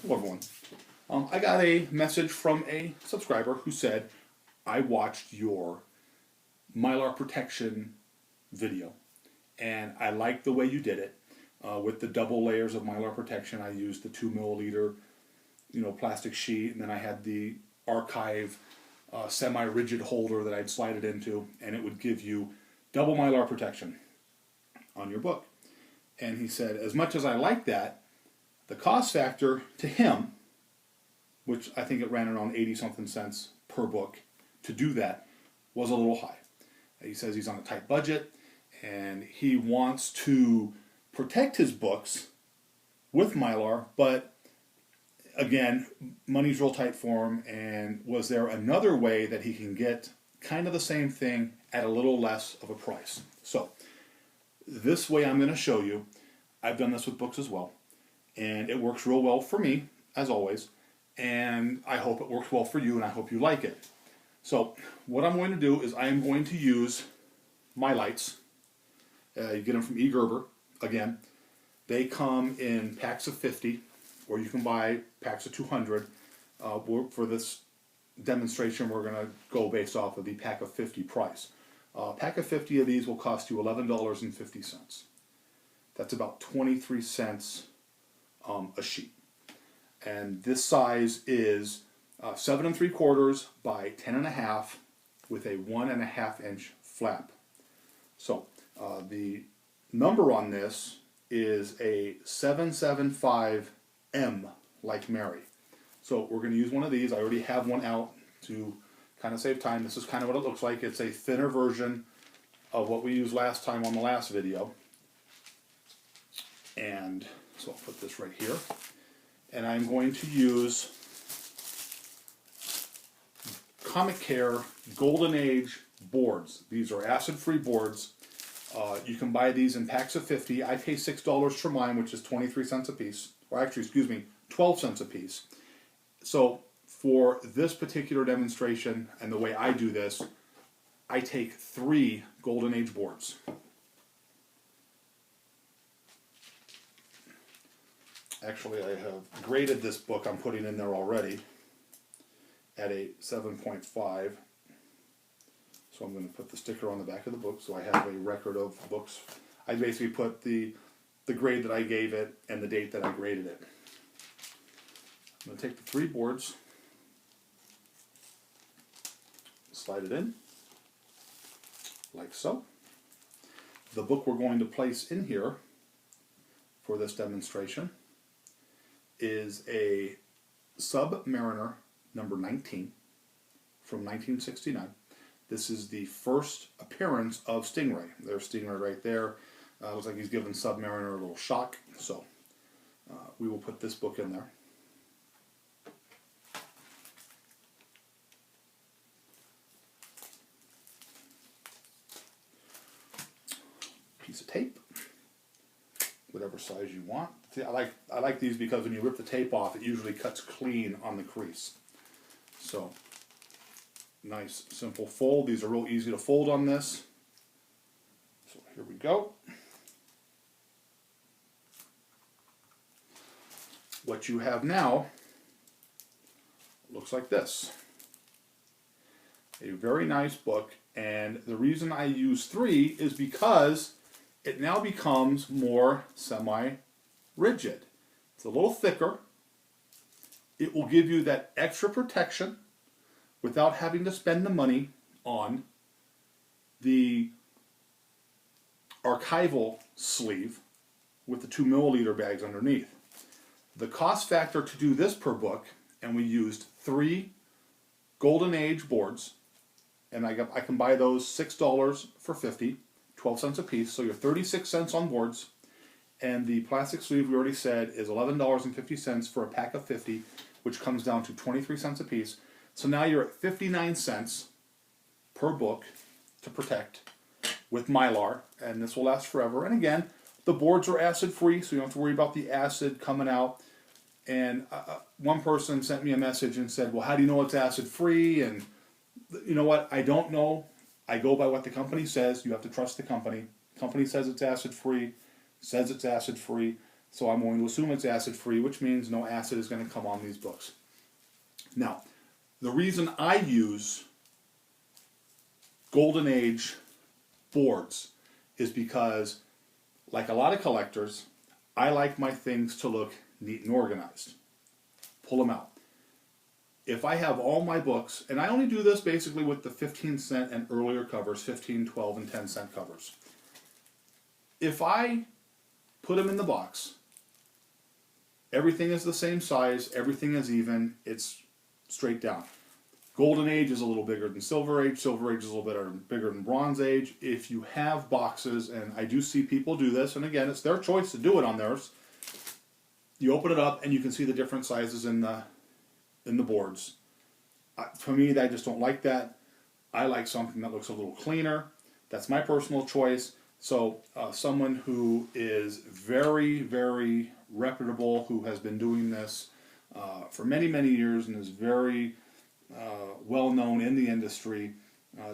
Hello everyone. I got a message from a subscriber who said, I watched your Mylar protection video and I liked the way you did it. With the double layers of Mylar protection, I used the 2 milliliter plastic sheet, and then I had the archive semi-rigid holder that I'd slide it into, and it would give you double Mylar protection on your book. And he said, as much as I like that, the cost factor to him, which I think it ran around 80 something cents per book to do that, was a little high. He says he's on a tight budget and he wants to protect his books with Mylar, but again, money's real tight for him, and was there another way that he can get kind of the same thing at a little less of a price? So this way I'm going to show you. I've done this with books as well, and it works real well for me, as always, and I hope it works well for you, and I hope you like it. So what I'm going to do is I am going to use my lights. You get them from eGerber. Again, they come in packs of 50, or you can buy packs of 200. For this demonstration, we're going to go based off of the pack of 50 price. A pack of 50 of these will cost you $11.50. That's about 23 cents a sheet. And this size is 7 3/4 by 10 1/2 with a 1 1/2 inch flap. So the number on this is a 775M, like Mary. So we're going to use one of these. I already have one out to kind of save time. This is kind of what it looks like. It's a thinner version of what we used last time on the last video. And so I'll put this right here. And I'm going to use Comic Care Golden Age boards. These are acid-free boards. You can buy these in packs of 50. I pay $6 for mine, which is 23 cents a piece. Or actually, excuse me, 12 cents a piece. So for this particular demonstration and the way I do this, I take 3 Golden Age boards. Actually, I have graded this book I'm putting in there already at a 7.5. So I'm going to put the sticker on the back of the book so I have a record of books. I basically put the grade that I gave it and the date that I graded it. I'm going to take the 3 boards, slide it in, like so. The book we're going to place in here for this demonstration is a Submariner number 19 from 1969. This is the first appearance of Stingray. There's Stingray right there. Looks like he's giving Submariner a little shock. So we will put this book in there. Piece of tape, whatever size you want. See, I like these because when you rip the tape off, it usually cuts clean on the crease. So nice, simple fold. These are real easy to fold on this. So here we go. What you have now looks like this. A very nice book, and the reason I use 3 is because it now becomes more semi-rigid. It's a little thicker. It will give you that extra protection without having to spend the money on the archival sleeve with the 2 milliliter bags underneath. The cost factor to do this per book, and we used 3 Golden Age boards, and I can buy those $6 for 50, 12 cents a piece, so you're 36 cents on boards, and the plastic sleeve we already said is $11.50 for a pack of 50, which comes down to 23 cents a piece. So now you're at 59 cents per book to protect with Mylar, and this will last forever. And again, the boards are acid-free, so you don't have to worry about the acid coming out. And one person sent me a message and said, well, how do you know it's acid-free? And you know what? I don't know. I go by what the company says. You have to trust the company. The company says it's acid-free, says it's acid-free. So I'm going to assume it's acid-free, which means no acid is going to come on these books. Now, the reason I use Golden Age boards is because, like a lot of collectors, I like my things to look neat and organized. Pull them out. If I have all my books, and I only do this basically with the 15-cent and earlier covers, 15, 12, and 10-cent covers. If I put them in the box, everything is the same size, everything is even, it's straight down. Golden Age is a little bigger than Silver Age. Silver Age is a little bit bigger than Bronze Age. If you have boxes, and I do see people do this, and again, it's their choice to do it on theirs. You open it up, and you can see the different sizes in the boards. For me, I just don't like that. I like something that looks a little cleaner. That's my personal choice. So someone who is very, very reputable, who has been doing this for many, many years and is very well known in the industry,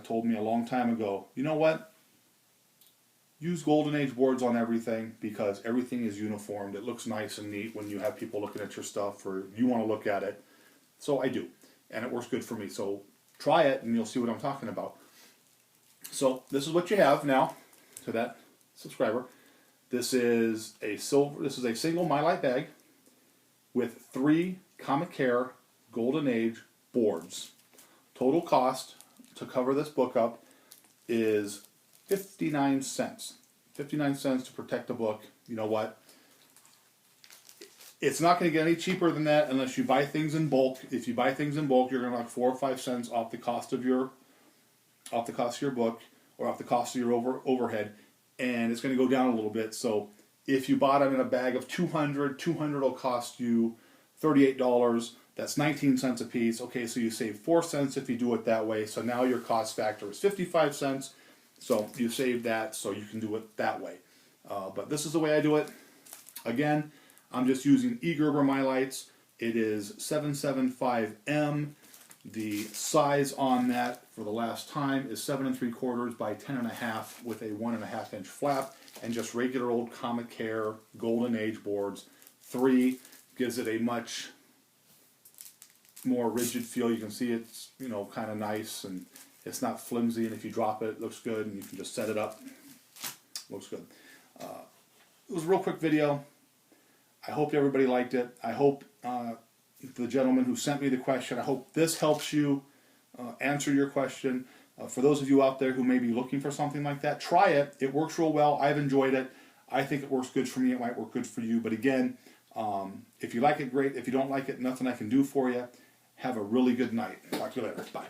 told me a long time ago, you know what? Use Golden Age boards on everything because everything is uniformed. It looks nice and neat when you have people looking at your stuff or you want to look at it. So I do, and it works good for me. So try it and you'll see what I'm talking about. So this is what you have now to that subscriber. This is a single Mylar bag with 3 Comic Care Golden Age boards. Total cost to cover this book up is 59 cents. 59 cents to protect the book. You know what? It's not going to get any cheaper than that unless you buy things in bulk. If you buy things in bulk, you're going to knock 4 or 5 cents off the cost of your book, or off the cost of your overhead, and it's going to go down a little bit. So if you bought them in a bag of 200 will cost you $38. That's 19 cents a piece. Okay, so you save 4 cents if you do it that way. So now your cost factor is 55 cents. So you save that, so you can do it that way. But this is the way I do it. Again, I'm just using E. Gerber Mylites. It is 775M. The size on that for the last time is 7 3/4 by 10.5 with a 1.5 inch flap, and just regular old Comic Care Golden Age boards. 3 gives it a much more rigid feel. You can see it's, you know, kind of nice, and it's not flimsy, and if you drop it, it looks good, and you can just set it up. Looks good. It was a real quick video. I hope everybody liked it. I hope the gentleman who sent me the question, I hope this helps you answer your question. For those of you out there who may be looking for something like that, try it. It works real well. I've enjoyed it. I think it works good for me. It might work good for you. But again, if you like it, great. If you don't like it, nothing I can do for you. Have a really good night. Talk to you later. Bye.